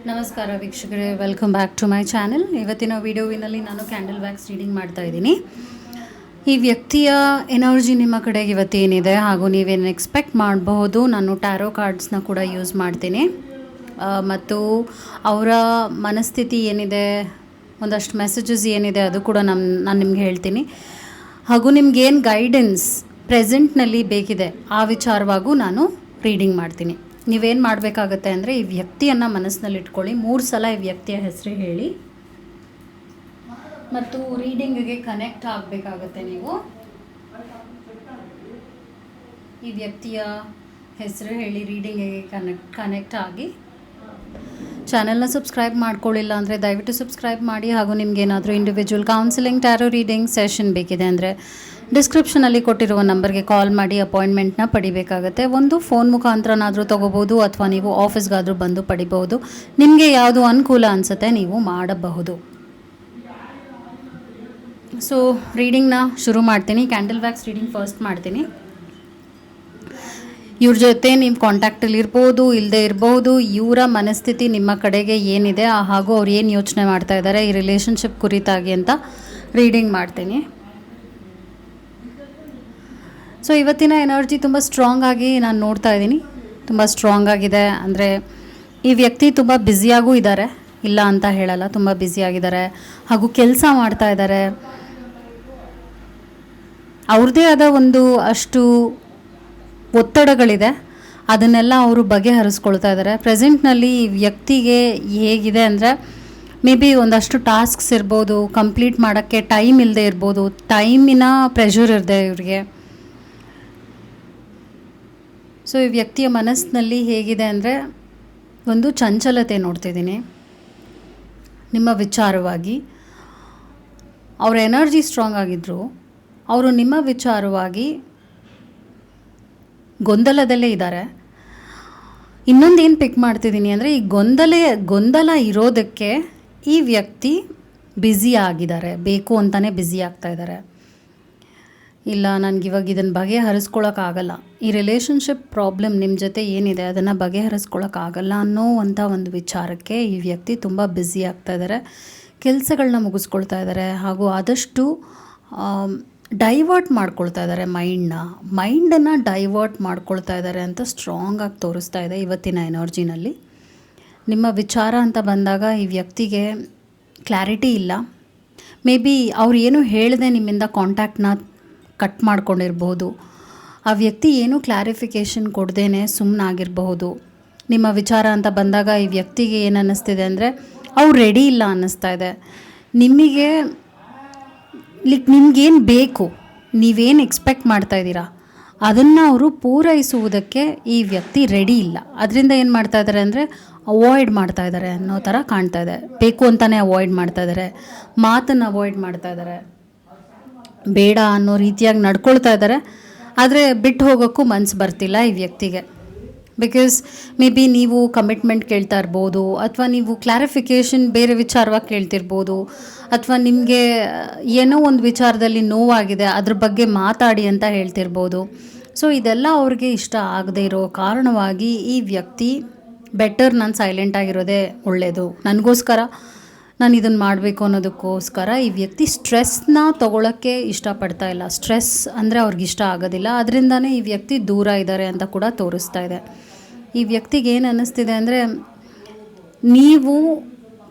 ನಮಸ್ಕಾರ ವೀಕ್ಷಕರೇ, welcome back to my channel. ಇವತ್ತಿನ ವಿಡಿಯೋವಿನಲ್ಲಿ ನಾನು ಕ್ಯಾಂಡಲ್ ವ್ಯಾಕ್ಸ್ ರೀಡಿಂಗ್ ಮಾಡ್ತಾ ಇದ್ದೀನಿ. ಈ ವ್ಯಕ್ತಿಯ ಎನರ್ಜಿ ನಿಮ್ಮ ಕಡೆಗೆ ಇವತ್ತೇನಿದೆ ಹಾಗೂ ನೀವೇನು ಎಕ್ಸ್ಪೆಕ್ಟ್ ಮಾಡಬಹುದು. ನಾನು ಟ್ಯಾರೋ ಕಾರ್ಡ್ಸ್ನ ಕೂಡ ಯೂಸ್ ಮಾಡ್ತೀನಿ ಮತ್ತು ಅವರ ಮನಸ್ಥಿತಿ ಏನಿದೆ, ಒಂದಷ್ಟು ಮೆಸೇಜಸ್ ಏನಿದೆ ಅದು ಕೂಡ ನಾನು ನಿಮ್ಗೆ ಹೇಳ್ತೀನಿ. ಹಾಗೂ ನಿಮ್ಗೇನು ಗೈಡೆನ್ಸ್ ಪ್ರೆಸೆಂಟ್ನಲ್ಲಿ ಬೇಕಿದೆ ಆ ವಿಚಾರವಾಗೂ ನಾನು ರೀಡಿಂಗ್ ಮಾಡ್ತೀನಿ. ನೀವೇನು ಮಾಡಬೇಕಾಗತ್ತೆ ಅಂದರೆ, ಈ ವ್ಯಕ್ತಿಯನ್ನು ಮನಸ್ಸಿನಲ್ಲಿ ಇಟ್ಕೊಳ್ಳಿ. 3 ಸಲ ಈ ವ್ಯಕ್ತಿಯ ಹೆಸರು ಹೇಳಿ ಮತ್ತು ರೀಡಿಂಗಿಗೆ ಕನೆಕ್ಟ್ ಆಗಬೇಕಾಗತ್ತೆ. ನೀವು ಈ ವ್ಯಕ್ತಿಯ ಹೆಸರು ಹೇಳಿ ರೀಡಿಂಗಿಗೆ ಕನೆಕ್ಟ್ ಆಗಿ. ಚಾನೆಲ್ನ ಸಬ್ಸ್ಕ್ರೈಬ್ ಮಾಡ್ಕೊಳ್ಳಿಲ್ಲ ಅಂದರೆ ದಯವಿಟ್ಟು ಸಬ್ಸ್ಕ್ರೈಬ್ ಮಾಡಿ. ಹಾಗೂ ನಿಮಗೇನಾದರೂ individual counselling tarot reading session ಬೇಕಿದೆ ಅಂದರೆ ಡಿಸ್ಕ್ರಿಪ್ಷನಲ್ಲಿ ಕೊಟ್ಟಿರುವ ನಂಬರ್ಗೆ ಕಾಲ್ ಮಾಡಿ ಅಪಾಯಿಂಟ್ಮೆಂಟ್ನ ಪಡಿಬೇಕಾಗತ್ತೆ. ಒಂದು ಫೋನ್ ಮುಖಾಂತರನಾದರೂ ತೊಗೋಬೋದು ಅಥವಾ ನೀವು ಆಫೀಸ್ಗಾದರೂ ಬಂದು ಪಡಿಬಹುದು. ನಿಮಗೆ ಯಾವುದು ಅನುಕೂಲ ಅನಿಸುತ್ತೆ ನೀವು ಮಾಡಬಹುದು. ಸೊ ರೀಡಿಂಗ್ನ ಶುರು ಮಾಡ್ತೀನಿ. ಕ್ಯಾಂಡಲ್ ವ್ಯಾಕ್ಸ್ ರೀಡಿಂಗ್ ಫಸ್ಟ್ ಮಾಡ್ತೀನಿ. ಇವ್ರ ಜೊತೆ ನೀವು ಕಾಂಟ್ಯಾಕ್ಟಲ್ಲಿ ಇರ್ಬೋದು, ಇಲ್ಲದೆ ಇರ್ಬೋದು. ಇವರ ಮನಸ್ಥಿತಿ ನಿಮ್ಮ ಕಡೆಗೆ ಏನಿದೆ ಹಾಗೂ ಅವ್ರು ಏನು ಯೋಚನೆ ಮಾಡ್ತಾ ಇದ್ದಾರೆ ಈ ರಿಲೇಷನ್ಶಿಪ್ ಕುರಿತಾಗಿ ಅಂತ ರೀಡಿಂಗ್ ಮಾಡ್ತೀನಿ. ಸೊ ಇವತ್ತಿನ ಎನರ್ಜಿ ತುಂಬ ಸ್ಟ್ರಾಂಗ್ ಆಗಿ ನಾನು ನೋಡ್ತಾ ಇದ್ದೀನಿ. ತುಂಬ ಸ್ಟ್ರಾಂಗ್ ಆಗಿದೆ ಅಂದರೆ ಈ ವ್ಯಕ್ತಿ ತುಂಬ ಬ್ಯುಸಿಯಾಗೂ ಇದ್ದಾರೆ, ಇಲ್ಲ ಅಂತ ಹೇಳಲ್ಲ. ತುಂಬ ಬ್ಯುಸಿಯಾಗಿದ್ದಾರೆ ಹಾಗೂ ಕೆಲಸ ಮಾಡ್ತಾ ಇದ್ದಾರೆ. ಅವ್ರದ್ದೇ ಆದ ಒಂದು ಅಷ್ಟು ಒತ್ತಡಗಳಿದೆ, ಅದನ್ನೆಲ್ಲ ಅವರು ಬಗೆಹರಿಸ್ಕೊಳ್ತಾ ಇದ್ದಾರೆ. ಪ್ರೆಸೆಂಟ್ನಲ್ಲಿ ಈ ವ್ಯಕ್ತಿಗೆ ಹೇಗಿದೆ ಅಂದರೆ, ಮೇ ಬಿ ಒಂದಷ್ಟು ಟಾಸ್ಕ್ಸ್ ಇರ್ಬೋದು, ಕಂಪ್ಲೀಟ್ ಮಾಡೋಕ್ಕೆ ಟೈಮ್ ಇಲ್ಲದೆ ಇರ್ಬೋದು, ಟೈಮಿನ ಪ್ರೆಷರ್ ಇರದೆ ಇವ್ರಿಗೆ. ಸೊ ಈ ವ್ಯಕ್ತಿಯ ಮನಸ್ಸಿನಲ್ಲಿ ಹೇಗಿದೆ ಅಂದರೆ, ಒಂದು ಚಂಚಲತೆ ನೋಡ್ತಿದ್ದೀನಿ ನಿಮ್ಮ ವಿಚಾರವಾಗಿ. ಅವರ ಎನರ್ಜಿ ಸ್ಟ್ರಾಂಗ್ ಆಗಿದ್ದರು, ಅವರು ನಿಮ್ಮ ವಿಚಾರವಾಗಿ ಗೊಂದಲದಲ್ಲೇ ಇದ್ದಾರೆ. ಇನ್ನೊಂದು ಏನು ಪಿಕ್ ಮಾಡ್ತಿದ್ದೀನಿ ಅಂದರೆ, ಈ ಗೊಂದಲ ಇರೋದಕ್ಕೆ ಈ ವ್ಯಕ್ತಿ ಬ್ಯುಸಿ ಆಗಿದ್ದಾರೆ, ಬೇಕು ಅಂತಲೇ ಬ್ಯುಸಿ ಆಗ್ತಾ ಇದ್ದಾರೆ. ಇಲ್ಲ, ನನಗಿವಾಗ ಇದನ್ನು ಬಗೆಹರಿಸ್ಕೊಳಕ್ಕಾಗಲ್ಲ, ಈ ರಿಲೇಷನ್ಶಿಪ್ ಪ್ರಾಬ್ಲಮ್ ನಿಮ್ಮ ಜೊತೆ ಏನಿದೆ ಅದನ್ನು ಬಗೆಹರಿಸ್ಕೊಳಕ್ಕಾಗಲ್ಲ ಅನ್ನೋವಂಥ ಒಂದು ವಿಚಾರಕ್ಕೆ ಈ ವ್ಯಕ್ತಿ ತುಂಬ ಬ್ಯುಸಿ ಆಗ್ತಾ ಇದ್ದಾರೆ. ಕೆಲಸಗಳನ್ನ ಮುಗಿಸ್ಕೊಳ್ತಾ ಇದ್ದಾರೆ ಹಾಗೂ ಆದಷ್ಟು ಡೈವರ್ಟ್ ಮಾಡ್ಕೊಳ್ತಾ ಇದ್ದಾರೆ. ಮೈಂಡನ್ನು ಡೈವರ್ಟ್ ಮಾಡ್ಕೊಳ್ತಾ ಇದ್ದಾರೆ ಅಂತ ಸ್ಟ್ರಾಂಗ್ ಆಗಿ ತೋರಿಸ್ತಾ ಇದೆ ಇವತ್ತಿನ ಎನರ್ಜಿನಲ್ಲಿ. ನಿಮ್ಮ ವಿಚಾರ ಅಂತ ಬಂದಾಗ ಈ ವ್ಯಕ್ತಿಗೆ ಕ್ಲಾರಿಟಿ ಇಲ್ಲ. ಮೇ ಬಿ ಅವ್ರು ಏನು ಹೇಳಿದೆ ನಿಮ್ಮಿಂದ ಕಾಂಟ್ಯಾಕ್ಟ್ನ ಕಟ್ ಮಾಡ್ಕೊಂಡಿರ್ಬೋದು. ಆ ವ್ಯಕ್ತಿ ಏನು ಕ್ಲಾರಿಫಿಕೇಷನ್ ಕೊಡ್ದೇನೆ ಸುಮ್ಮನಾಗಿರಬಹುದು. ನಿಮ್ಮ ವಿಚಾರ ಅಂತ ಬಂದಾಗ ಈ ವ್ಯಕ್ತಿಗೆ ಏನು ಅನ್ನಿಸ್ತಿದೆ ಅಂದರೆ, ಅವ್ರು ರೆಡಿ ಇಲ್ಲ ಅನ್ನಿಸ್ತಾ ಇದೆ. ನಿಮಗೇನು ಬೇಕು, ನೀವೇನು ಎಕ್ಸ್ಪೆಕ್ಟ್ ಮಾಡ್ತಾಯಿದ್ದೀರಾ ಅದನ್ನು ಅವರು ಪೂರೈಸುವುದಕ್ಕೆ ಈ ವ್ಯಕ್ತಿ ರೆಡಿ ಇಲ್ಲ. ಅದರಿಂದ ಏನು ಮಾಡ್ತಾ ಇದ್ದಾರೆ ಅಂದರೆ, ಅವಾಯ್ಡ್ ಮಾಡ್ತಾ ಇದ್ದಾರೆ ಅನ್ನೋ ಥರ ಕಾಣ್ತಾ ಇದೆ. ಬೇಕು ಅಂತಲೇ ಅವಾಯ್ಡ್ ಮಾಡ್ತಾ ಇದ್ದಾರೆ, ಮಾತನ್ನು ಅವಾಯ್ಡ್ ಮಾಡ್ತಾ ಇದ್ದಾರೆ, ಬೇಡ ಅನ್ನೋ ರೀತಿಯಾಗಿ ನಡ್ಕೊಳ್ತಾ ಇದ್ದಾರೆ. ಆದರೆ ಬಿಟ್ಟು ಹೋಗೋಕ್ಕೂ ಮನಸ್ಸು ಬರ್ತಿಲ್ಲ ಈ ವ್ಯಕ್ತಿಗೆ. ಬಿಕಾಸ್ ಮೇ ಬಿ ನೀವು ಕಮಿಟ್ಮೆಂಟ್ ಕೇಳ್ತಾ ಇರ್ಬೋದು, ಅಥವಾ ನೀವು ಕ್ಲಾರಿಫಿಕೇಷನ್ ಬೇರೆ ವಿಚಾರವಾಗಿ ಕೇಳ್ತಿರ್ಬೋದು, ಅಥವಾ ನಿಮಗೆ ಏನೋ ಒಂದು ವಿಚಾರದಲ್ಲಿ ನೋವಾಗಿದೆ ಅದ್ರ ಬಗ್ಗೆ ಮಾತಾಡಿ ಅಂತ ಹೇಳ್ತಿರ್ಬೋದು. ಸೊ ಇದೆಲ್ಲ ಅವ್ರಿಗೆ ಇಷ್ಟ ಆಗದೆ ಇರೋ ಕಾರಣವಾಗಿ ಈ ವ್ಯಕ್ತಿ ಬೆಟರ್ ನಾನು ಸೈಲೆಂಟಾಗಿರೋದೇ ಒಳ್ಳೆಯದು, ನನಗೋಸ್ಕರ ನಾನು ಇದನ್ನು ಮಾಡಬೇಕು ಅನ್ನೋದಕ್ಕೋಸ್ಕರ ಈ ವ್ಯಕ್ತಿ ಸ್ಟ್ರೆಸ್ನ ತೊಗೊಳಕ್ಕೆ ಇಷ್ಟಪಡ್ತಾ ಇಲ್ಲ. ಸ್ಟ್ರೆಸ್ ಅಂದರೆ ಅವ್ರಿಗೆ ಇಷ್ಟ ಆಗೋದಿಲ್ಲ, ಅದರಿಂದನೇ ಈ ವ್ಯಕ್ತಿ ದೂರ ಇದ್ದಾರೆ ಅಂತ ಕೂಡ ತೋರಿಸ್ತಾ ಇದೆ. ಈ ವ್ಯಕ್ತಿಗೆ ಏನು ಅನ್ನಿಸ್ತಿದೆ ಅಂದರೆ, ನೀವು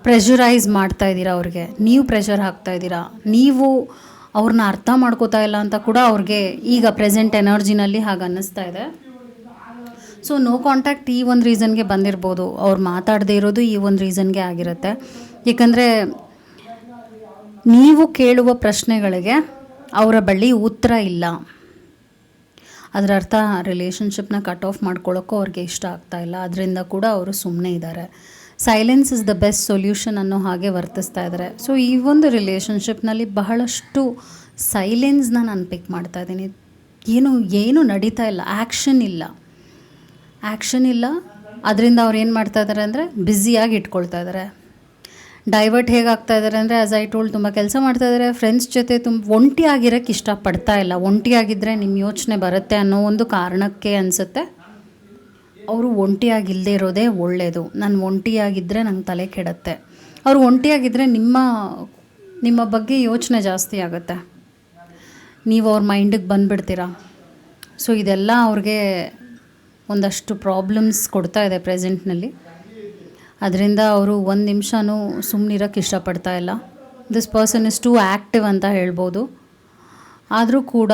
ಪ್ರೆಷರೈಸ್ ಮಾಡ್ತಾ ಇದ್ದೀರಾ ಅವ್ರಿಗೆ, ನೀವು ಪ್ರೆಷರ್ ಹಾಕ್ತಾ ಇದ್ದೀರಾ, ನೀವು ಅವ್ರನ್ನ ಅರ್ಥ ಮಾಡ್ಕೋತಾ ಇಲ್ಲ ಅಂತ ಕೂಡ ಅವ್ರಿಗೆ ಈಗ ಪ್ರೆಸೆಂಟ್ ಎನರ್ಜಿನಲ್ಲಿ ಹಾಗೆ ಅನ್ನಿಸ್ತಾ ಇದೆ. ಸೊ ನೋ ಕಾಂಟ್ಯಾಕ್ಟ್ ಈ ಒಂದು ರೀಸನ್ಗೆ ಬಂದಿರ್ಬೋದು, ಅವ್ರು ಮಾತಾಡದೇ ಇರೋದು ಈ ಒಂದು ರೀಸನ್ಗೆ ಆಗಿರುತ್ತೆ. ಏಕೆಂದರೆ ನೀವು ಕೇಳುವ ಪ್ರಶ್ನೆಗಳಿಗೆ ಅವರ ಬಳಿ ಉತ್ತರ ಇಲ್ಲ. ಅದರ ಅರ್ಥ ರಿಲೇಷನ್ಶಿಪ್ನ ಕಟ್ ಆಫ್ ಮಾಡ್ಕೊಳ್ಳೋಕ್ಕೂ ಅವ್ರಿಗೆ ಇಷ್ಟ ಆಗ್ತಾ ಇಲ್ಲ. ಅದರಿಂದ ಕೂಡ ಅವರು ಸುಮ್ಮನೆ ಇದ್ದಾರೆ. Silence is the best solution ಅನ್ನೋ ಹಾಗೆ ವರ್ತಿಸ್ತಾ ಇದ್ದಾರೆ. ಸೊ ಈ ಒಂದು ರಿಲೇಷನ್ಶಿಪ್ನಲ್ಲಿ ಬಹಳಷ್ಟು ಸೈಲೆನ್ಸ್ನ ನಾನು ಪಿಕ್ ಮಾಡ್ತಾ ಇದ್ದೀನಿ. ಏನು ನಡೀತಾ ಇಲ್ಲ, ಆ್ಯಕ್ಷನ್ ಇಲ್ಲ. ಅದರಿಂದ ಅವ್ರು ಏನು ಮಾಡ್ತಾ ಇದ್ದಾರೆ ಅಂದರೆ, ಬ್ಯುಸಿಯಾಗಿ ಇಟ್ಕೊಳ್ತಾ ಇದ್ದಾರೆ. ಡೈವರ್ಟ್ ಹೇಗಾಗ್ತಾ ಇದ್ದಾರೆ ಅಂದರೆ, ಆ್ಯಸ್ ಐ ಟೋಲ್ಡ್, ತುಂಬ ಕೆಲಸ ಮಾಡ್ತಾ ಇದ್ದಾರೆ. ಫ್ರೆಂಡ್ಸ್ ಜೊತೆ ಒಂಟಿಯಾಗಿರೋಕ್ಕೆ ಇಷ್ಟಪಡ್ತಾ ಇಲ್ಲ. ಒಂಟಿಯಾಗಿದ್ದರೆ ನಿಮ್ಮ ಯೋಚನೆ ಬರುತ್ತೆ ಅನ್ನೋ ಒಂದು ಕಾರಣಕ್ಕೆ ಅನಿಸುತ್ತೆ ಅವರು ಒಂಟಿಯಾಗಿಲ್ಲದೆ ಇರೋದೇ ಒಳ್ಳೆಯದು. ನಾನು ಒಂಟಿಯಾಗಿದ್ದರೆ ನಂಗೆ ತಲೆ ಕೆಡುತ್ತೆ. ಅವರು ಒಂಟಿಯಾಗಿದ್ದರೆ ನಿಮ್ಮ ಬಗ್ಗೆ ಯೋಚನೆ ಜಾಸ್ತಿ ಆಗುತ್ತೆ, ನೀವು ಅವ್ರ ಮೈಂಡಿಗೆ ಬಂದುಬಿಡ್ತೀರಾ. ಸೊ ಇದೆಲ್ಲ ಅವ್ರಿಗೆ ಒಂದಷ್ಟು ಪ್ರಾಬ್ಲಮ್ಸ್ ಕೊಡ್ತಾ ಇದೆ ಪ್ರೆಸೆಂಟ್ನಲ್ಲಿ. ಅದರಿಂದ ಅವರು ಒಂದು ನಿಮಿಷನೂ ಸುಮ್ಮನಿರೋಕ್ಕೆ ಇಷ್ಟಪಡ್ತಾ ಇಲ್ಲ. This person is too active ಅಂತ ಹೇಳ್ಬೋದು. ಆದರೂ ಕೂಡ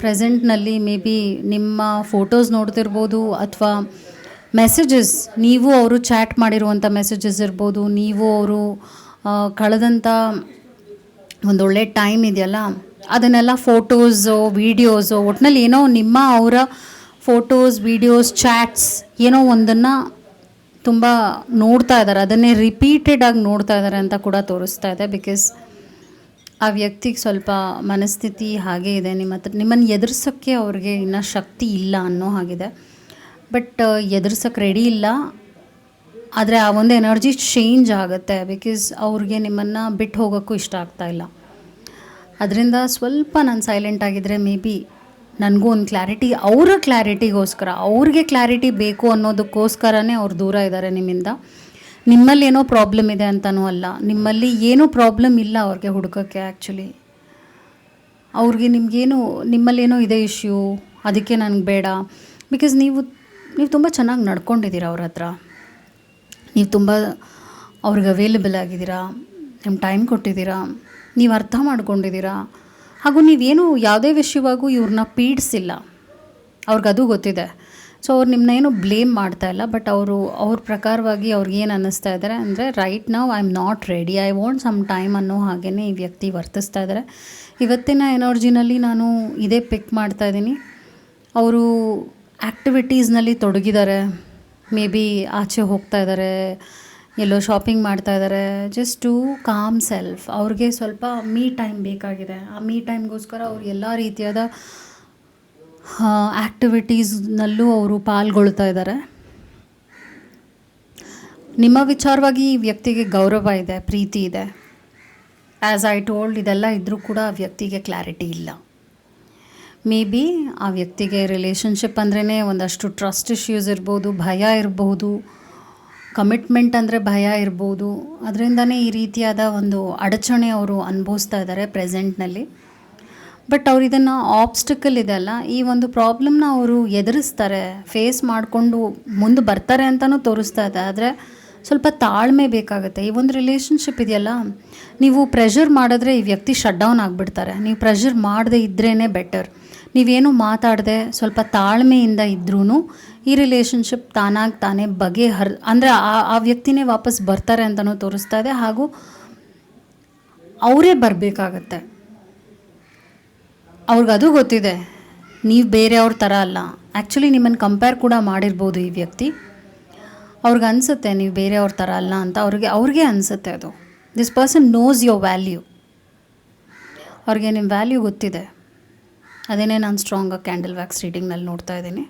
ಪ್ರೆಸೆಂಟ್ನಲ್ಲಿ ಮೇ ಬಿ ನಿಮ್ಮ ಫೋಟೋಸ್ ನೋಡ್ತಿರ್ಬೋದು, ಅಥವಾ ಮೆಸೇಜಸ್, ನೀವು ಅವರು ಚಾಟ್ ಮಾಡಿರುವಂಥ ಮೆಸೇಜಸ್ ಇರ್ಬೋದು, ನೀವು ಅವರು ಕಳೆದಂಥ ಒಂದೊಳ್ಳೆ ಟೈಮ್ ಇದೆಯಲ್ಲ ಅದನ್ನೆಲ್ಲ ಫೋಟೋಸು ವೀಡಿಯೋಸು, ಒಟ್ಟಿನಲ್ಲಿ ಏನೋ ನಿಮ್ಮ ಅವರ ಫೋಟೋಸ್ ವೀಡಿಯೋಸ್ ಚಾಟ್ಸ್ ಏನೋ ಒಂದನ್ನು ತುಂಬ ನೋಡ್ತಾ ಇದ್ದಾರೆ, ಅದನ್ನೇ ರಿಪೀಟೆಡಾಗಿ ನೋಡ್ತಾ ಇದ್ದಾರೆ ಅಂತ ಕೂಡ ತೋರಿಸ್ತಾ ಇದೆ. ಬಿಕಾಸ್ ಆ ವ್ಯಕ್ತಿಗೆ ಸ್ವಲ್ಪ ಮನಸ್ಥಿತಿ ಹಾಗೇ ಇದೆ, ನಿಮ್ಮನ್ನು ಎದುರಿಸೋಕ್ಕೆ ಅವ್ರಿಗೆ ಇನ್ನೂ ಶಕ್ತಿ ಇಲ್ಲ ಅನ್ನೋ ಹಾಗಿದೆ. ಬಟ್ ಎದುರಿಸೋಕ್ಕೆ ರೆಡಿ ಇಲ್ಲ. ಆದರೆ ಆ ಒಂದು ಎನರ್ಜಿ ಚೇಂಜ್ ಆಗುತ್ತೆ. ಬಿಕಾಸ್ ಅವ್ರಿಗೆ ನಿಮ್ಮನ್ನು ಬಿಟ್ಟು ಹೋಗೋಕ್ಕೂ ಇಷ್ಟ ಆಗ್ತಾಯಿಲ್ಲ. ಅದರಿಂದ ಸ್ವಲ್ಪ ನಾನು ಸೈಲೆಂಟ್ ಆಗಿದ್ದರೆ ಮೇ ಬಿ ನನಗೂ ಒಂದು ಕ್ಲಾರಿಟಿ, ಅವರ ಕ್ಲಾರಿಟಿಗೋಸ್ಕರ, ಅವ್ರಿಗೆ ಕ್ಲಾರಿಟಿ ಬೇಕು ಅನ್ನೋದಕ್ಕೋಸ್ಕರನೇ ಅವ್ರು ದೂರ ಇದ್ದಾರೆ ನಿಮ್ಮಿಂದ. ನಿಮ್ಮಲ್ಲಿ ಏನೋ ಪ್ರಾಬ್ಲಮ್ ಇದೆ ಅಂತಲೂ ಅಲ್ಲ, ನಿಮ್ಮಲ್ಲಿ ಏನೂ ಪ್ರಾಬ್ಲಮ್ ಇಲ್ಲ ಅವ್ರಿಗೆ ಹುಡುಕೋಕ್ಕೆ. ಆ್ಯಕ್ಚುಲಿ ಅವ್ರಿಗೆ ನಿಮ್ಮಲ್ಲೇನೋ ಇದೆ ಇಶ್ಯೂ, ಅದಕ್ಕೆ ನನಗೆ ಬೇಡ. ಬಿಕಾಸ್ ನೀವು ತುಂಬ ಚೆನ್ನಾಗಿ ನಡ್ಕೊಂಡಿದ್ದೀರ ಅವ್ರ ಹತ್ರ, ನೀವು ತುಂಬ ಅವ್ರಿಗೆ ಅವೈಲೇಬಲ್ ಆಗಿದ್ದೀರಾ, ನಿಮ್ಮ ಟೈಮ್ ಕೊಟ್ಟಿದ್ದೀರಾ, ನೀವು ಅರ್ಥ ಮಾಡ್ಕೊಂಡಿದ್ದೀರಾ. ಹಾಗೂ ನೀವೇನು ಯಾವುದೇ ವಿಷಯವಾಗೂ ಇವ್ರನ್ನ ಪೀಡಿಸಿಲ್ಲ, ಅವ್ರಿಗದು ಗೊತ್ತಿದೆ. ಸೊ ಅವ್ರು ನಿಮ್ಮನ್ನೇನು ಬ್ಲೇಮ್ ಮಾಡ್ತಾ ಇಲ್ಲ. ಬಟ್ ಅವ್ರ ಪ್ರಕಾರವಾಗಿ ಅವ್ರಿಗೇನು ಅನ್ನಿಸ್ತಾ ಇದ್ದಾರೆ ಅಂದರೆ, right now I am not ready, I want some time ಅನ್ನೋ ಹಾಗೇ ಈ ವ್ಯಕ್ತಿ ವರ್ತಿಸ್ತಾ ಇದ್ದಾರೆ. ಇವತ್ತಿನ ಎನರ್ಜಿನಲ್ಲಿ ನಾನು ಇದೇ ಪಿಕ್ ಮಾಡ್ತಾ ಇದ್ದೀನಿ. ಅವರು ಆ್ಯಕ್ಟಿವಿಟೀಸ್ನಲ್ಲಿ ತೊಡಗಿದ್ದಾರೆ, ಮೇ ಬಿ ಆಚೆ ಹೋಗ್ತಾ ಇದ್ದಾರೆ, ಎಲ್ಲೋ ಶಾಪಿಂಗ್ ಮಾಡ್ತಾ ಇದ್ದಾರೆ, ಜಸ್ಟ್ ಟು ಕಾಮ್ ಸೆಲ್ಫ್. ಅವ್ರಿಗೆ ಸ್ವಲ್ಪ ಮೀ ಟೈಮ್ ಬೇಕಾಗಿದೆ. ಆ ಮೀ ಟೈಮ್ಗೋಸ್ಕರ ಅವ್ರು ಎಲ್ಲ ರೀತಿಯಾದ ಆ್ಯಕ್ಟಿವಿಟೀಸ್ನಲ್ಲೂ ಅವರು ಪಾಲ್ಗೊಳ್ತಾ ಇದ್ದಾರೆ. ನಿಮ್ಮ ವಿಚಾರವಾಗಿ ಈ ವ್ಯಕ್ತಿಗೆ ಗೌರವ ಇದೆ, ಪ್ರೀತಿ ಇದೆ. ಆ್ಯಸ್ ಐ ಟೋಲ್ಡ್, ಇದೆಲ್ಲ ಇದ್ದರೂ ಕೂಡ ಆ ವ್ಯಕ್ತಿಗೆ ಕ್ಲಾರಿಟಿ ಇಲ್ಲ. ಮೇ ಬಿ ಆ ವ್ಯಕ್ತಿಗೆ ರಿಲೇಷನ್ಶಿಪ್ ಅಂದ್ರೇ ಒಂದಷ್ಟು ಟ್ರಸ್ಟ್ ಇಶ್ಯೂಸ್ ಇರ್ಬೋದು, ಭಯ ಇರಬಹುದು, ಕಮಿಟ್ಮೆಂಟ್ ಅಂದರೆ ಭಯ ಇರ್ಬೋದು. ಅದರಿಂದನೇ ಈ ರೀತಿಯಾದ ಒಂದು ಅಡಚಣೆ ಅವರು ಅನುಭವಿಸ್ತಾ ಇದ್ದಾರೆ ಪ್ರೆಸೆಂಟ್ನಲ್ಲಿ. ಬಟ್ ಅವ್ರು ಇದನ್ನು ಆಬ್ಸ್ಟಿಕಲ್ ಇದೆಲ್ಲ, ಈ ಒಂದು ಪ್ರಾಬ್ಲಮ್ನ ಅವರು ಎದುರಿಸ್ತಾರೆ, ಫೇಸ್ ಮಾಡಿಕೊಂಡು ಮುಂದೆ ಬರ್ತಾರೆ ಅಂತಲೂ ತೋರಿಸ್ತಾ ಇದೆ. ಆದರೆ ಸ್ವಲ್ಪ ತಾಳ್ಮೆ ಬೇಕಾಗುತ್ತೆ. ಈ ಒಂದು ರಿಲೇಷನ್ಶಿಪ್ ಇದೆಯಲ್ಲ, ನೀವು ಪ್ರೆಷರ್ ಮಾಡಿದ್ರೆ ಈ ವ್ಯಕ್ತಿ ಶಟ್ ಡೌನ್ ಆಗಿಬಿಡ್ತಾರೆ. ನೀವು ಪ್ರೆಷರ್ ಮಾಡದೇ ಇದ್ರೇ ಬೆಟರ್. ನೀವೇನು ಮಾತಾಡದೆ ಸ್ವಲ್ಪ ತಾಳ್ಮೆಯಿಂದ ಇದ್ರೂ ಈ ರಿಲೇಷನ್ಶಿಪ್ ತಾನೇ ಅಂದರೆ ಆ ವ್ಯಕ್ತಿನೇ ವಾಪಸ್ ಬರ್ತಾರೆ ಅಂತಲೂ ತೋರಿಸ್ತಾ ಇದೆ. ಹಾಗೂ ಅವರೇ ಬರಬೇಕಾಗತ್ತೆ. ಅವ್ರಿಗದು ಗೊತ್ತಿದೆ, ನೀವು ಬೇರೆಯವ್ರ ಥರ ಅಲ್ಲ. ಆ್ಯಕ್ಚುಲಿ ನಿಮ್ಮನ್ನು ಕಂಪೇರ್ ಕೂಡ ಮಾಡಿರ್ಬೋದು ಈ ವ್ಯಕ್ತಿ. ಅವ್ರಿಗೆ ಅನಿಸುತ್ತೆ ನೀವು ಬೇರೆಯವ್ರ ಥರ ಅಲ್ಲ ಅಂತ, ಅವ್ರಿಗೆ ಅನಿಸುತ್ತೆ ಅದು. This person knows your value. ಅವ್ರಿಗೆ ನಿಮ್ಮ ವ್ಯಾಲ್ಯೂ ಗೊತ್ತಿದೆ. ಅದೇನೇ ನಾನು ಸ್ಟ್ರಾಂಗಾಗಿ ಕ್ಯಾಂಡಲ್ ವ್ಯಾಕ್ಸ್ ರೀಡಿಂಗ್ನಲ್ಲಿ ನೋಡ್ತಾ ಇದ್ದೀನಿ.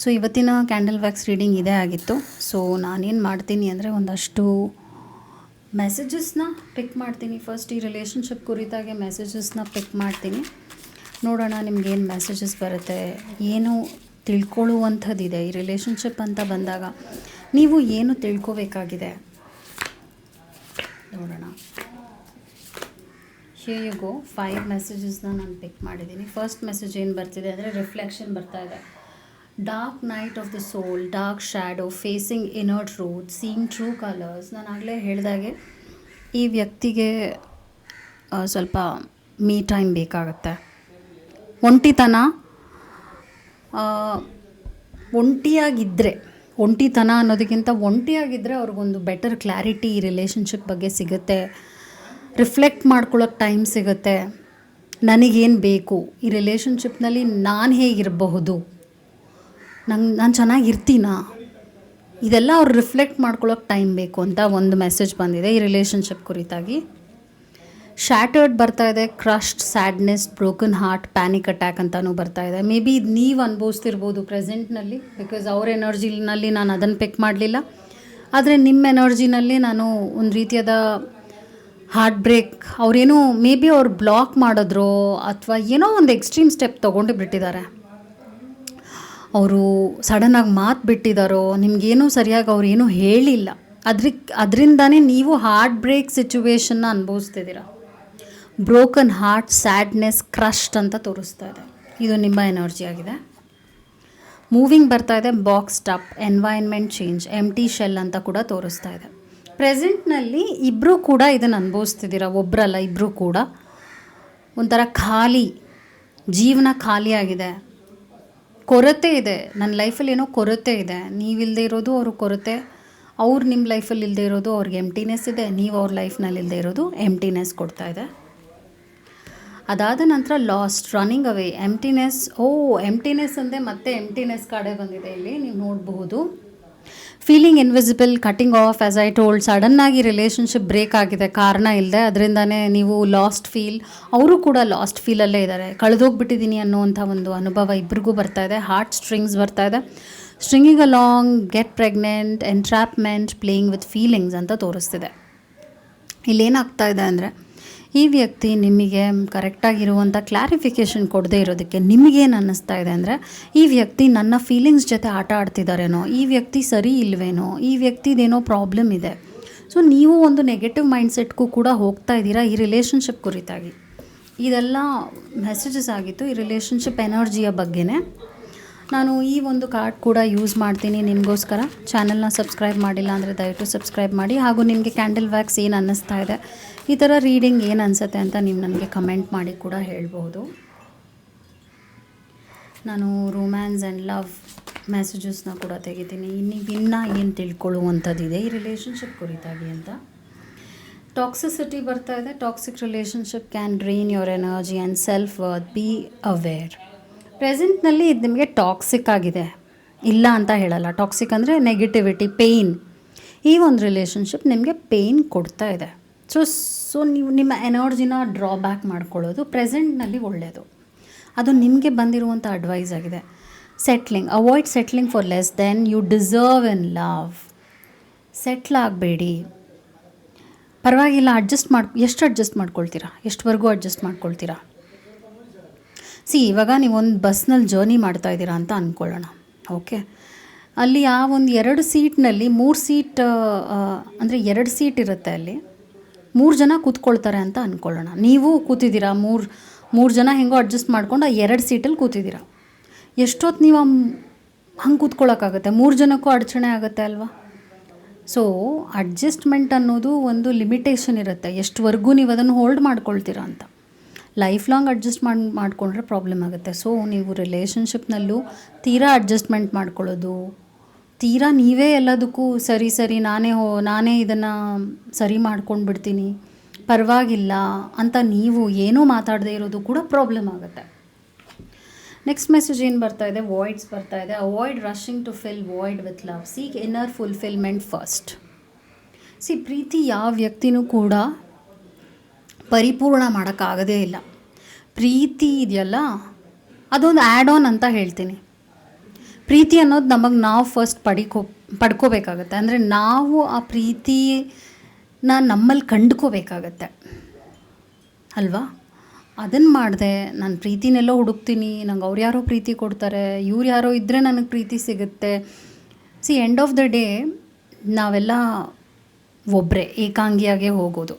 ಸೊ ಇವತ್ತಿನ ಕ್ಯಾಂಡಲ್ ವ್ಯಾಕ್ಸ್ ರೀಡಿಂಗ್ ಇದೇ ಆಗಿತ್ತು. ಸೊ ನಾನೇನು ಮಾಡ್ತೀನಿ ಅಂದರೆ, ಒಂದಷ್ಟು ಮೆಸೇಜಸ್ನ ಪಿಕ್ ಮಾಡ್ತೀನಿ. ಫಸ್ಟ್ ಈ ರಿಲೇಷನ್ಶಿಪ್ ಕುರಿತಾಗೆ ಮೆಸೇಜಸ್ನ ಪಿಕ್ ಮಾಡ್ತೀನಿ. ನೋಡೋಣ ನಿಮ್ಗೇನು ಮೆಸೇಜಸ್ ಬರುತ್ತೆ, ಏನು ತಿಳ್ಕೊಳ್ಳುವಂಥದ್ದಿದೆ ಈ ರಿಲೇಷನ್ಶಿಪ್ ಅಂತ ಬಂದಾಗ. ನೀವು ಏನು ತಿಳ್ಕೊಬೇಕಾಗಿದೆ ನೋಡೋಣ. Here you go. 5 ಮೆಸೇಜಸ್ನ ನಾನು ಪಿಕ್ ಮಾಡಿದ್ದೀನಿ. ಫಸ್ಟ್ ಮೆಸೇಜ್ ಏನು ಬರ್ತಿದೆ ಅಂದರೆ, ರಿಫ್ಲೆಕ್ಷನ್ ಬರ್ತಾ ಇದೆ. Dark night of the soul, dark shadow, facing inner truth, seeing true colours. ನಾನು ಆಗಲೇ ಹೇಳಿದಾಗೆ ಈ ವ್ಯಕ್ತಿಗೆ ಸ್ವಲ್ಪ ಮೀ ಟೈಮ್ ಬೇಕಾಗುತ್ತೆ. ಒಂಟಿತನ ಅನ್ನೋದಕ್ಕಿಂತ ಒಂಟಿಯಾಗಿದ್ದರೆ ಅವ್ರಿಗೊಂದು ಬೆಟರ್ ಕ್ಲಾರಿಟಿ ಈ ರಿಲೇಷನ್ಶಿಪ್ ಬಗ್ಗೆ ಸಿಗುತ್ತೆ. ರಿಫ್ಲೆಕ್ಟ್ ಮಾಡ್ಕೊಳ್ಳೋಕೆ ಟೈಮ್ ಸಿಗುತ್ತೆ. ನನಗೇನು ಬೇಕು ಈ ರಿಲೇಷನ್ಶಿಪ್ನಲ್ಲಿ, ನಾನು ಹೇಗಿರಬಹುದು, ನಾನು ಚೆನ್ನಾಗಿರ್ತೀನಾ, ಇದೆಲ್ಲ ಅವ್ರು ರಿಫ್ಲೆಕ್ಟ್ ಮಾಡ್ಕೊಳ್ಳೋಕೆ ಟೈಮ್ ಬೇಕು ಅಂತ ಒಂದು ಮೆಸೇಜ್ ಬಂದಿದೆ ಈ ರಿಲೇಷನ್ಶಿಪ್ ಕುರಿತಾಗಿ. ಶ್ಯಾಟರ್ಡ್ ಬರ್ತಾ ಇದೆ, crushed, sadness, broken heart, panic attack ಅಂತಲೂ ಬರ್ತಾ ಇದೆ. ಮೇ ಬಿ ಇದು ನೀವು ಅನುಭವಿಸ್ತಿರ್ಬೋದು ಪ್ರೆಸೆಂಟ್ನಲ್ಲಿ. ಬಿಕಾಸ್ ಅವ್ರ ಎನರ್ಜಿನಲ್ಲಿ ನಾನು ಅದನ್ನು ಪಿಕ್ ಮಾಡಲಿಲ್ಲ. ಆದರೆ ನಿಮ್ಮ ಎನರ್ಜಿನಲ್ಲಿ ನಾನು ಒಂದು ರೀತಿಯಾದ ಹಾರ್ಟ್ ಬ್ರೇಕ್, ಅವರೇನೋ ಮೇ ಬಿ ಅವ್ರು ಬ್ಲಾಕ್ ಮಾಡಿದ್ರೋ ಅಥವಾ ಏನೋ ಒಂದು ಎಕ್ಸ್ಟ್ರೀಮ್ ಸ್ಟೆಪ್ ತೊಗೊಂಡು ಬಿಟ್ಟಿದ್ದಾರೆ. ಅವರು ಸಡನ್ನಾಗಿ ಮಾತು ಬಿಟ್ಟಿದ್ದಾರೋ, ನಿಮಗೇನೂ ಸರಿಯಾಗಿ ಅವ್ರು ಏನೂ ಹೇಳಿಲ್ಲ, ಅದರಿಂದನೇ ನೀವು ಹಾರ್ಟ್ ಬ್ರೇಕ್ ಸಿಚುವೇಶನ್ನ ಅನುಭವಿಸ್ತಿದ್ದೀರ. ಬ್ರೋಕನ್ ಹಾರ್ಟ್, ಸ್ಯಾಡ್ನೆಸ್, ಕ್ರಶ್ಡ್ ಅಂತ ತೋರಿಸ್ತಾ ಇದೆ. ಇದು ನಿಮ್ಮ ಎನರ್ಜಿ ಆಗಿದೆ. ಮೂವಿಂಗ್ ಬರ್ತಾ ಇದೆ, ಬಾಕ್ಸ್ಡ್ ಅಪ್, ಎನ್ವೈರ್ನ್ಮೆಂಟ್ ಚೇಂಜ್, ಎಂಟಿ ಶೆಲ್ ಅಂತ ಕೂಡ ತೋರಿಸ್ತಾ ಇದೆ. ಪ್ರೆಸೆಂಟ್ನಲ್ಲಿ ಇಬ್ಬರೂ ಕೂಡ ಇದನ್ನು ಅನುಭವಿಸ್ತಿದ್ದೀರ, ಒಬ್ಬರಲ್ಲ ಇಬ್ಬರೂ ಕೂಡ. ಒಂಥರ ಖಾಲಿ, ಜೀವನ ಖಾಲಿಯಾಗಿದೆ, ಕೊರತೆ ಇದೆ. ನನ್ನ ಲೈಫಲ್ಲಿ ಏನೋ ಕೊರತೆ ಇದೆ, ನೀವಿಲ್ಲದೆ ಇರೋದು ಅವ್ರ ಕೊರತೆ, ಅವ್ರು ನಿಮ್ಮ ಲೈಫಲ್ಲಿ ಇಲ್ಲದೆ ಇರೋದು ಅವ್ರಿಗೆ ಎಂಟಿನೆಸ್ ಇದೆ, ನೀವು ಅವ್ರ ಲೈಫ್ನಲ್ಲಿ ಇಲ್ಲದೆ ಇರೋದು ಎಂಟಿನೆಸ್ ಕೊಡ್ತಾ ಇದೆ. ಅದಾದ ನಂತರ ಲಾಸ್ಟ್, ರನ್ನಿಂಗ್ ಅವೇ, ಎಂಟಿನೆಸ್. ಎಂಟಿನೆಸ್ ಅಂದರೆ ಮತ್ತೆ ಎಂಟಿನೆಸ್ ಕಡೆ ಬಂದಿದೆ ಇಲ್ಲಿ, ನೀವು ನೋಡಬಹುದು. Feeling invisible, cutting of, as I told, ಸಡನ್ನಾಗಿ ರಿಲೇಷನ್ಶಿಪ್ ಬ್ರೇಕ್ ಆಗಿದೆ ಕಾರಣ ಇಲ್ಲದೆ, ಅದರಿಂದನೇ ನೀವು ಲಾಸ್ಟ್ ಫೀಲ್, ಅವರು ಕೂಡ ಲಾಸ್ಟ್ ಫೀಲಲ್ಲೇ ಇದ್ದಾರೆ, ಕಳೆದೋಗ್ಬಿಟ್ಟಿದ್ದೀನಿ ಅನ್ನೋವಂಥ ಒಂದು ಅನುಭವ ಇಬ್ಬರಿಗೂ ಬರ್ತಾ ಇದೆ. ಹಾರ್ಟ್ ಸ್ಟ್ರಿಂಗ್ಸ್ ಬರ್ತಾ ಇದೆ, stringing along, get pregnant, entrapment, playing with feelings ಅಂತ ತೋರಿಸ್ತಿದೆ. ಇಲ್ಲೇನಾಗ್ತಾ ಇದೆ ಅಂದರೆ, ಈ ವ್ಯಕ್ತಿ ನಿಮಗೆ ಕರೆಕ್ಟಾಗಿರುವಂಥ ಕ್ಲಾರಿಫಿಕೇಷನ್ ಕೊಡದೇ ಇರೋದಕ್ಕೆ ನಿಮಗೇನು ಅನ್ನಿಸ್ತಾ ಇದೆ ಅಂದರೆ, ಈ ವ್ಯಕ್ತಿ ನನ್ನ ಫೀಲಿಂಗ್ಸ್ ಜೊತೆ ಆಟ ಆಡ್ತಿದ್ದಾರೇನೋ, ಈ ವ್ಯಕ್ತಿ ಸರಿ ಇಲ್ವೇನೋ, ಈ ವ್ಯಕ್ತಿದೇನೋ ಪ್ರಾಬ್ಲಮ್ ಇದೆ. ಸೊ ನೀವು ಒಂದು ನೆಗೆಟಿವ್ ಮೈಂಡ್ಸೆಟ್ಗೂ ಕೂಡ ಹೋಗ್ತಾ ಇದ್ದೀರಾ ಈ ರಿಲೇಷನ್ಶಿಪ್ ಕುರಿತಾಗಿ. ಇದೆಲ್ಲ ಮೆಸೇಜಸ್ ಆಗಿತ್ತು ಈ ರಿಲೇಷನ್ಶಿಪ್ ಎನರ್ಜಿಯ ಬಗ್ಗೆನೇ. ನಾನು ಈ ಒಂದು ಕಾರ್ಡ್ ಕೂಡ ಯೂಸ್ ಮಾಡ್ತೀನಿ ನಿಮಗೋಸ್ಕರ. ಚಾನಲ್ನ ಸಬ್ಸ್ಕ್ರೈಬ್ ಮಾಡಿಲ್ಲ ಅಂದರೆ ದಯವಿಟ್ಟು ಸಬ್ಸ್ಕ್ರೈಬ್ ಮಾಡಿ. ಹಾಗೂ ನಿಮಗೆ ಕ್ಯಾಂಡಲ್ ವ್ಯಾಕ್ಸ್ ಏನು ಅನ್ನಿಸ್ತಾ ಇದೆ, ಈ ಥರ ರೀಡಿಂಗ್ ಏನು ಅನಿಸುತ್ತೆ ಅಂತ ನೀವು ನನಗೆ ಕಮೆಂಟ್ ಮಾಡಿ ಕೂಡ ಹೇಳ್ಬೋದು. ನಾನು ರೊಮ್ಯಾನ್ಸ್ ಆ್ಯಂಡ್ ಲವ್ ಮೆಸೇಜಸ್ನ ಕೂಡ ತೆಗಿತೀನಿ. ನೀವಿನ್ನ ಏನು ತಿಳ್ಕೊಳ್ಳುವಂಥದ್ದಿದೆ ಈ ರಿಲೇಷನ್ಶಿಪ್ ಕುರಿತಾಗಿ ಅಂತ. ಟಾಕ್ಸಿಸಿಟಿ ಬರ್ತಾ ಇದೆ. Toxic relationship can drain your energy and self worth, be aware. ಪ್ರೆಸೆಂಟ್ನಲ್ಲಿ ಇದು ನಿಮಗೆ ಟಾಕ್ಸಿಕ್ ಆಗಿದೆ, ಇಲ್ಲ ಅಂತ ಹೇಳಲ್ಲ. ಟಾಕ್ಸಿಕ್ ಅಂದರೆ ನೆಗೆಟಿವಿಟಿ, ಪೇಯ್ನ್. ಈ ಒಂದು ರಿಲೇಷನ್ಶಿಪ್ ನಿಮಗೆ ಪೇಯ್ನ್ ಕೊಡ್ತಾ ಇದೆ. ಸೊ ನೀವು ನಿಮ್ಮ ಎನರ್ಜಿನ ಡ್ರಾಬ್ಯಾಕ್ ಮಾಡ್ಕೊಳ್ಳೋದು ಪ್ರೆಸೆಂಟ್ನಲ್ಲಿ ಒಳ್ಳೆಯದು. ಅದು ನಿಮಗೆ ಬಂದಿರುವಂಥ ಅಡ್ವೈಸ್ ಆಗಿದೆ. Settling, avoid settling for less than you deserve in love. Settle ಆಗಬೇಡಿ, ಪರವಾಗಿಲ್ಲ, ಎಷ್ಟು ಅಡ್ಜಸ್ಟ್ ಮಾಡ್ಕೊಳ್ತೀರಾ, ಎಷ್ಟುವರೆಗೂ ಅಡ್ಜಸ್ಟ್ ಮಾಡ್ಕೊಳ್ತೀರಾ. ಇವಾಗ ನೀವು ಒಂದು ಬಸ್ನಲ್ಲಿ ಜರ್ನಿ ಮಾಡ್ತಾ ಇದ್ದೀರಾ ಅಂತ ಅಂದ್ಕೊಳ್ಳೋಣ. ಓಕೆ, ಅಲ್ಲಿ ಆ ಒಂದು 2 ಸೀಟ್ನಲ್ಲಿ 3 ಸೀಟ್ ಅಂದರೆ 2 ಸೀಟ್ ಇರುತ್ತೆ, ಅಲ್ಲಿ 3 ಜನ ಕೂತ್ಕೊಳ್ತಾರೆ ಅಂತ ಅಂದ್ಕೊಳ್ಳೋಣ. ನೀವು ಕೂತಿದ್ದೀರಾ, ಮೂರು ಜನ ಹೆಂಗೋ ಅಡ್ಜಸ್ಟ್ ಮಾಡ್ಕೊಂಡು ಆ 2 ಸೀಟಲ್ಲಿ ಕೂತಿದ್ದೀರಾ. ಎಷ್ಟೊತ್ತು ನೀವು ಹಂಗೆ ಕೂತ್ಕೊಳ್ಳೋಕ್ಕಾಗುತ್ತೆ? 3 ಜನಕ್ಕೂ ಅಡಚಣೆ ಆಗುತ್ತೆ ಅಲ್ವಾ? ಸೊ ಅಡ್ಜಸ್ಟ್ಮೆಂಟ್ ಅನ್ನೋದು ಒಂದು ಲಿಮಿಟೇಷನ್ ಇರುತ್ತೆ, ಎಷ್ಟುವರೆಗೂ ನೀವು ಅದನ್ನು ಹೋಲ್ಡ್ ಮಾಡ್ಕೊಳ್ತೀರಾ ಅಂತ. ಲೈಫ್ ಲಾಂಗ್ ಅಡ್ಜಸ್ಟ್ ಮಾಡಿಕೊಂಡ್ರೆ ಪ್ರಾಬ್ಲಮ್ ಆಗುತ್ತೆ. ಸೊ ನೀವು ರಿಲೇಷನ್ಶಿಪ್ನಲ್ಲೂ ತೀರಾ ಅಡ್ಜಸ್ಟ್ಮೆಂಟ್ ಮಾಡ್ಕೊಳ್ಳೋದು, ತೀರಾ ನೀವೇ ಎಲ್ಲದಕ್ಕೂ ಸರಿ ನಾನೇ ಇದನ್ನು ಸರಿ ಮಾಡ್ಕೊಂಡು ಬಿಡ್ತೀನಿ, ಪರವಾಗಿಲ್ಲ ಅಂತ ನೀವು ಏನೂ ಮಾತಾಡದೇ ಇರೋದು ಕೂಡ ಪ್ರಾಬ್ಲಮ್ ಆಗುತ್ತೆ. ನೆಕ್ಸ್ಟ್ ಮೆಸೇಜ್ ಏನು ಬರ್ತಾ ಇದೆ? ವಾಯ್ಡ್ಸ್ ಬರ್ತಾ ಇದೆ. Avoid rushing to fill void with love, seek inner fulfilment first. ಪ್ರೀತಿ ಯಾವ ವ್ಯಕ್ತಿನೂ ಕೂಡ ಪರಿಪೂರ್ಣ ಮಾಡೋಕ್ಕಾಗೋದೇ ಇಲ್ಲ. ಪ್ರೀತಿ ಇದೆಯಲ್ಲ, ಅದೊಂದು ಆ್ಯಡ್ ಆನ್ ಅಂತ ಹೇಳ್ತೀನಿ. ಪ್ರೀತಿ ಅನ್ನೋದು ನಾವು ಫಸ್ಟ್ ಪಡ್ಕೋಬೇಕಾಗತ್ತೆ. ಅಂದರೆ ನಾವು ಆ ಪ್ರೀತಿನ ನಮ್ಮಲ್ಲಿ ಕಂಡುಕೋಬೇಕಾಗತ್ತೆ ಅಲ್ವಾ? ಅದನ್ನು ಮಾಡಿದೆ ನಾನು ಪ್ರೀತಿನೆಲ್ಲೋ ಹುಡುಕ್ತೀನಿ, ನಂಗೆ ಅವ್ರು ಯಾರೋ ಪ್ರೀತಿ ಕೊಡ್ತಾರೆ, ಇವ್ರು ಯಾರೋ ಇದ್ದರೆ ನನಗೆ ಪ್ರೀತಿ ಸಿಗುತ್ತೆ. ಎಂಡ್ ಆಫ್ ದ ಡೇ ನಾವೆಲ್ಲ ಒಬ್ಬರೇ ಏಕಾಂಗಿಯಾಗೇ ಹೋಗೋದು.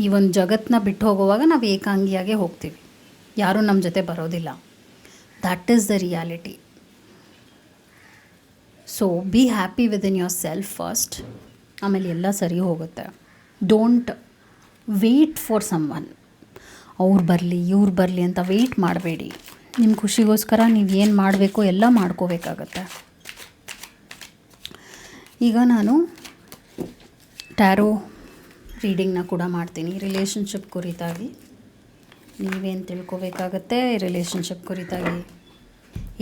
ಈ ಒಂದು ಜಗತ್ತನ್ನ ಬಿಟ್ಟು ಹೋಗುವಾಗ ನಾವು ಏಕಾಂಗಿಯಾಗೇ ಹೋಗ್ತೀವಿ, ಯಾರೂ ನಮ್ಮ ಜೊತೆ ಬರೋದಿಲ್ಲ. That is the reality. So be happy within yourself first, ಆಮೇಲೆ ಎಲ್ಲ ಸರಿ ಹೋಗುತ್ತೆ. Don't wait for someone, ಅವ್ರು ಬರಲಿ ಇವ್ರು ಬರಲಿ ಅಂತ ವೆಯ್ಟ್ ಮಾಡಬೇಡಿ. ನಿಮ್ಮ ಖುಷಿಗೋಸ್ಕರ ನೀವು ಏನು ಮಾಡಬೇಕೋ ಎಲ್ಲ ಮಾಡ್ಕೋಬೇಕಾಗತ್ತೆ. ಈಗ ನಾನು ಟ್ಯಾರೋ ರೀಡಿಂಗ್ನ ಕೂಡ ಮಾಡ್ತೀನಿ ರಿಲೇಷನ್ಶಿಪ್ ಕುರಿತಾಗಿ. ನೀವೇನು ತಿಳ್ಕೊಬೇಕಾಗತ್ತೆ ರಿಲೇಷನ್ಶಿಪ್ ಕುರಿತಾಗಿ,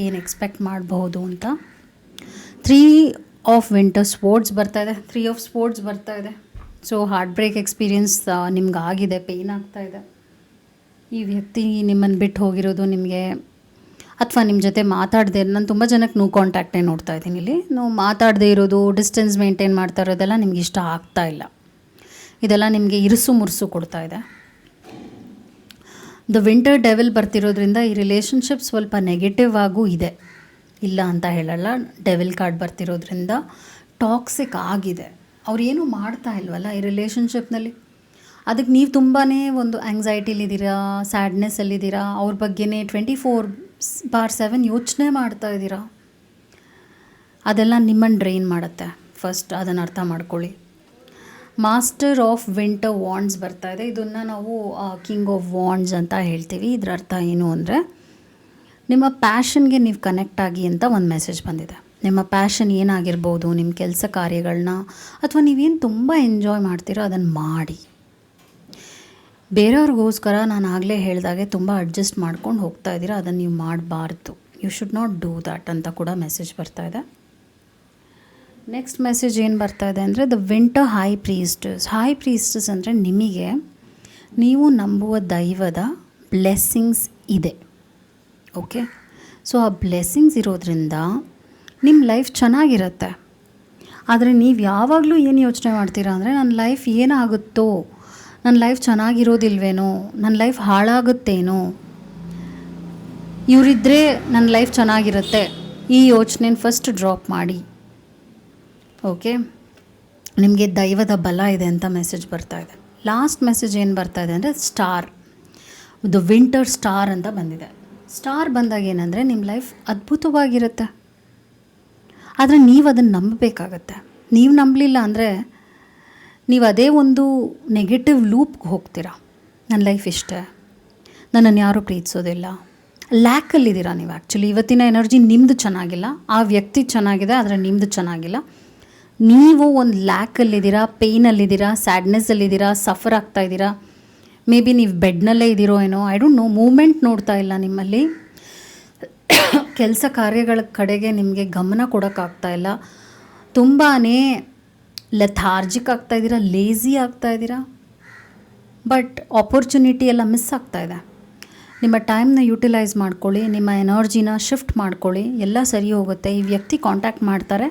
ಏನು ಎಕ್ಸ್ಪೆಕ್ಟ್ ಮಾಡಬಹುದು ಅಂತ. 3 ಆಫ್ ವಿಂಟರ್ ಸ್ಪೋರ್ಟ್ಸ್ ಬರ್ತಾ ಇದೆ, 3 ಆಫ್ ಸ್ಪೋರ್ಟ್ಸ್ ಬರ್ತಾ ಇದೆ. ಸೊ ಹಾರ್ಟ್ ಬ್ರೇಕ್ ಎಕ್ಸ್ಪೀರಿಯನ್ಸ್ ನಿಮ್ಗೆ ಆಗಿದೆ, ಪೇಯ್ನ್ ಆಗ್ತಾ ಇದೆ. ಈ ವ್ಯಕ್ತಿ ನಿಮ್ಮನ್ನು ಬಿಟ್ಟು ಹೋಗಿರೋದು ನಿಮಗೆ, ಅಥವಾ ನಿಮ್ಮ ಜೊತೆ ಮಾತಾಡದೆ, ನಾನು ತುಂಬ ಜನಕ್ಕೆ ನೋ ಕಾಂಟ್ಯಾಕ್ಟೇ ನೋಡ್ತಾ ಇದ್ದೀನಿ ಇಲ್ಲಿ. ನಾವು ಮಾತಾಡದೇ ಇರೋದು, ಡಿಸ್ಟೆನ್ಸ್ ಮೇಂಟೈನ್ ಮಾಡ್ತಾ ಇರೋದೆಲ್ಲ ನಿಮ್ಗೆ ಇಷ್ಟ ಆಗ್ತಾ ಇಲ್ಲ. ಇದೆಲ್ಲ ನಿಮಗೆ ಇರುಸು ಮುರುಸು ಕೊಡ್ತಾ ಇದೆ. ದ ವಿಂಟರ್ ಡೆವಿಲ್ ಬರ್ತಿರೋದ್ರಿಂದ ಈ ರಿಲೇಷನ್ಶಿಪ್ ಸ್ವಲ್ಪ ನೆಗೆಟಿವ್ ಆಗೂ ಇದೆ. ಇಲ್ಲ ಅಂತ ಹೇಳಲ್ಲ. ಡೆವಿಲ್ ಕಾರ್ಡ್ ಬರ್ತಿರೋದ್ರಿಂದ ಟಾಕ್ಸಿಕ್ ಆಗಿದೆ. ಅವ್ರು ಏನೂ ಮಾಡ್ತಾ ಇಲ್ವಲ್ಲ ಈ ರಿಲೇಷನ್ಶಿಪ್ನಲ್ಲಿ. ಅದಕ್ಕೆ ನೀವು ತುಂಬಾ ಒಂದು ಆ್ಯಂಗ್ಸೈಟಿಲಿದ್ದೀರಾ, ಸ್ಯಾಡ್ನೆಸ್ಸಲ್ಲಿದ್ದೀರಾ, ಅವ್ರ ಬಗ್ಗೆನೇ 24/7 ಯೋಚನೆ ಮಾಡ್ತಾ ಇದ್ದೀರಾ. ಅದೆಲ್ಲ ನಿಮ್ಮನ್ನು ಡ್ರೈನ್ ಮಾಡುತ್ತೆ. ಫಸ್ಟ್ ಅದನ್ನು ಅರ್ಥ ಮಾಡ್ಕೊಳ್ಳಿ. ಮಾಸ್ಟರ್ ಆಫ್ ವಿಂಟರ್ ವಾಂಡ್ಸ್ ಬರ್ತಾ ಇದೆ. ಇದನ್ನು ನಾವು ಕಿಂಗ್ ಆಫ್ ವಾಂಡ್ಸ್ ಅಂತ ಹೇಳ್ತೀವಿ. ಇದರ ಅರ್ಥ ಏನು ಅಂದರೆ, ನಿಮ್ಮ ಪ್ಯಾಷನ್ಗೆ ನೀವು ಕನೆಕ್ಟ್ ಆಗಿ ಅಂತ ಒಂದು ಮೆಸೇಜ್ ಬಂದಿದೆ. ನಿಮ್ಮ ಪ್ಯಾಷನ್ ಏನಾಗಿರ್ಬೋದು, ನಿಮ್ಮ ಕೆಲಸ ಕಾರ್ಯಗಳನ್ನ ಅಥವಾ ನೀವೇನು ತುಂಬ ಎಂಜಾಯ್ ಮಾಡ್ತೀರೋ ಅದನ್ನು ಮಾಡಿ. ಬೇರೆಯವ್ರಿಗೋಸ್ಕರ ನಾನು ಆಗಲೇ ಹೇಳಿದಾಗೆ ತುಂಬ ಅಡ್ಜಸ್ಟ್ ಮಾಡ್ಕೊಂಡು ಹೋಗ್ತಾ ಇದ್ದೀರಾ, ಅದನ್ನು ನೀವು ಮಾಡಬಾರ್ದು. You should not do that ಅಂತ ಕೂಡ ಮೆಸೇಜ್ ಬರ್ತಾ ಇದೆ. ನೆಕ್ಸ್ಟ್ ಮೆಸೇಜ್ ಏನು ಬರ್ತಾ ಇದೆ ಅಂದರೆ, ದ ವಿಂಟರ್ ಹೈ ಪ್ರೀಸ್ಟಸ್ ಅಂದರೆ ನಿಮಗೆ ನೀವು ನಂಬುವ ದೈವದ ಬ್ಲೆಸ್ಸಿಂಗ್ಸ್ ಇದೆ. ಓಕೆ, ಸೊ ಆ ಬ್ಲೆಸ್ಸಿಂಗ್ಸ್ ಇರೋದ್ರಿಂದ ನಿಮ್ಮ ಲೈಫ್ ಚೆನ್ನಾಗಿರುತ್ತೆ. ಆದರೆ ನೀವು ಯಾವಾಗಲೂ ಏನು ಯೋಚನೆ ಮಾಡ್ತೀರಾ ಅಂದರೆ, ನನ್ನ ಲೈಫ್ ಏನಾಗುತ್ತೋ, ನನ್ನ ಲೈಫ್ ಚೆನ್ನಾಗಿರೋದಿಲ್ವೇನೋ, ನನ್ನ ಲೈಫ್ ಹಾಳಾಗುತ್ತೇನೋ, ಇವರಿದ್ದರೆ ನನ್ನ ಲೈಫ್ ಚೆನ್ನಾಗಿರುತ್ತೆ, ಈ ಯೋಚನೆನ ಫಸ್ಟ್ ಡ್ರಾಪ್ ಮಾಡಿ. ಓಕೆ, ನಿಮಗೆ ದೈವದ ಬಲ ಇದೆ ಅಂತ ಮೆಸೇಜ್ ಬರ್ತಾ ಇದೆ. ಲಾಸ್ಟ್ ಮೆಸೇಜ್ ಏನು ಬರ್ತಾ ಇದೆ ಅಂದರೆ, ಸ್ಟಾರ್, ದ ವಿಂಟರ್ ಸ್ಟಾರ್ ಅಂತ ಬಂದಿದೆ. ಸ್ಟಾರ್ ಬಂದಾಗ ಏನಂದರೆ, ನಿಮ್ಮ ಲೈಫ್ ಅದ್ಭುತವಾಗಿರುತ್ತೆ. ಆದರೆ ನೀವು ಅದನ್ನು ನಂಬಬೇಕಾಗತ್ತೆ. ನೀವು ನಂಬಲಿಲ್ಲ ಅಂದರೆ ನೀವು ಅದೇ ಒಂದು ನೆಗೆಟಿವ್ ಲೂಪ್ಗೆ ಹೋಗ್ತೀರಾ. ನನ್ನ ಲೈಫ್ ಇಷ್ಟೇ, ನನ್ನನ್ನು ಯಾರೂ ಪ್ರೀತಿಸೋದಿಲ್ಲ, ಲ್ಯಾಕಲ್ಲಿದ್ದೀರಾ ನೀವು. ಆ್ಯಕ್ಚುಲಿ ಇವತ್ತಿನ ಎನರ್ಜಿ ನಿಮ್ಮದು ಚೆನ್ನಾಗಿಲ್ಲ, ಆ ವ್ಯಕ್ತಿ ಚೆನ್ನಾಗಿದೆ ಆದರೆ ನಿಮ್ಮದು ಚೆನ್ನಾಗಿಲ್ಲ. ನೀವು ಒಂದು ಲ್ಯಾಕಲ್ಲಿದ್ದೀರಾ, ಪೇಯ್ನಲ್ಲಿದ್ದೀರಾ, ಸ್ಯಾಡ್ನೆಸ್ಸಲ್ಲಿದ್ದೀರಾ, ಸಫರ್ ಆಗ್ತಾಯಿದ್ದೀರಾ. ಮೇ ಬಿ ನೀವು ಬೆಡ್ನಲ್ಲೇ ಇದ್ದೀರೋ ಏನೋ, ಐ ಡೋಂಟ್ ನೋ. ಮೂಮೆಂಟ್ ನೋಡ್ತಾ ಇಲ್ಲ ನಿಮ್ಮಲ್ಲಿ. ಕೆಲಸ ಕಾರ್ಯಗಳ ಕಡೆಗೆ ನಿಮಗೆ ಗಮನ ಕೊಡೋಕ್ಕಾಗ್ತಾ ಇಲ್ಲ. ತುಂಬಾ ಲೆಥಾರ್ಜಿಕ್ ಆಗ್ತಾಯಿದ್ದೀರಾ, ಲೇಝಿ ಆಗ್ತಾಯಿದ್ದೀರಾ. ಬಟ್ ಆಪರ್ಚುನಿಟಿ ಎಲ್ಲ ಮಿಸ್ ಆಗ್ತಾಯಿದೆ. ನಿಮ್ಮ ಟೈಮ್ನ ಯುಟಿಲೈಸ್ ಮಾಡ್ಕೊಳ್ಳಿ, ನಿಮ್ಮ ಎನರ್ಜಿನ ಶಿಫ್ಟ್ ಮಾಡ್ಕೊಳ್ಳಿ, ಎಲ್ಲ ಸರಿ ಹೋಗುತ್ತೆ. ಈ ವ್ಯಕ್ತಿ ಕಾಂಟ್ಯಾಕ್ಟ್ ಮಾಡ್ತಾರೆ,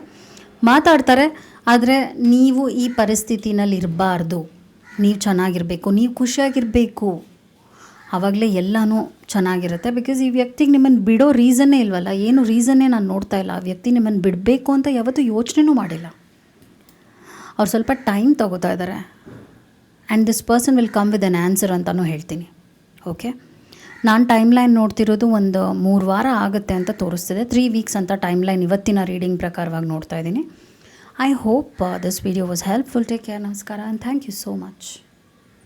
ಮಾತಾಡ್ತಾರೆ, ಆದರೆ ನೀವು ಈ ಪರಿಸ್ಥಿತಿನಲ್ಲಿ ಇರಬಾರ್ದು. ನೀವು ಚೆನ್ನಾಗಿರಬೇಕು, ನೀವು ಖುಷಿಯಾಗಿರಬೇಕು. ಆವಾಗಲೇ ಎಲ್ಲನೂ ಚೆನ್ನಾಗಿರುತ್ತೆ. ಬಿಕಾಸ್ ಈ ವ್ಯಕ್ತಿಗೆ ನಿಮ್ಮನ್ನು ಬಿಡೋ ರೀಸನ್ನೇ ಇಲ್ವಲ್ಲ, ಏನು ರೀಸನ್ನೇ ನಾನು ನೋಡ್ತಾ ಇಲ್ಲ. ಆ ವ್ಯಕ್ತಿ ನಿಮ್ಮನ್ನು ಬಿಡಬೇಕು ಅಂತ ಯಾವತ್ತೂ ಯೋಚನೆನೂ ಮಾಡಿಲ್ಲ. ಅವ್ರು ಸ್ವಲ್ಪ ಟೈಮ್ ತೊಗೋತಾ ಇದ್ದಾರೆ. And this person will come with an answer ಅಂತಲೂ ಹೇಳ್ತೀನಿ. ಓಕೆ, ನಾನು ಟೈಮ್ ಲೈನ್ ನೋಡ್ತಿರೋದು ಒಂದು 3 ವಾರ ಆಗುತ್ತೆ ಅಂತ ತೋರಿಸ್ತಿದೆ. 3 ವೀಕ್ಸ್ ಅಂತ ಟೈಮ್ ಲೈನ್ ಇವತ್ತಿನ ರೀಡಿಂಗ್ ಪ್ರಕಾರವಾಗಿ ನೋಡ್ತಾ ಇದ್ದೀನಿ. I hope this video was helpful. Take care, ನಮಸ್ಕಾರ, and thank you so much.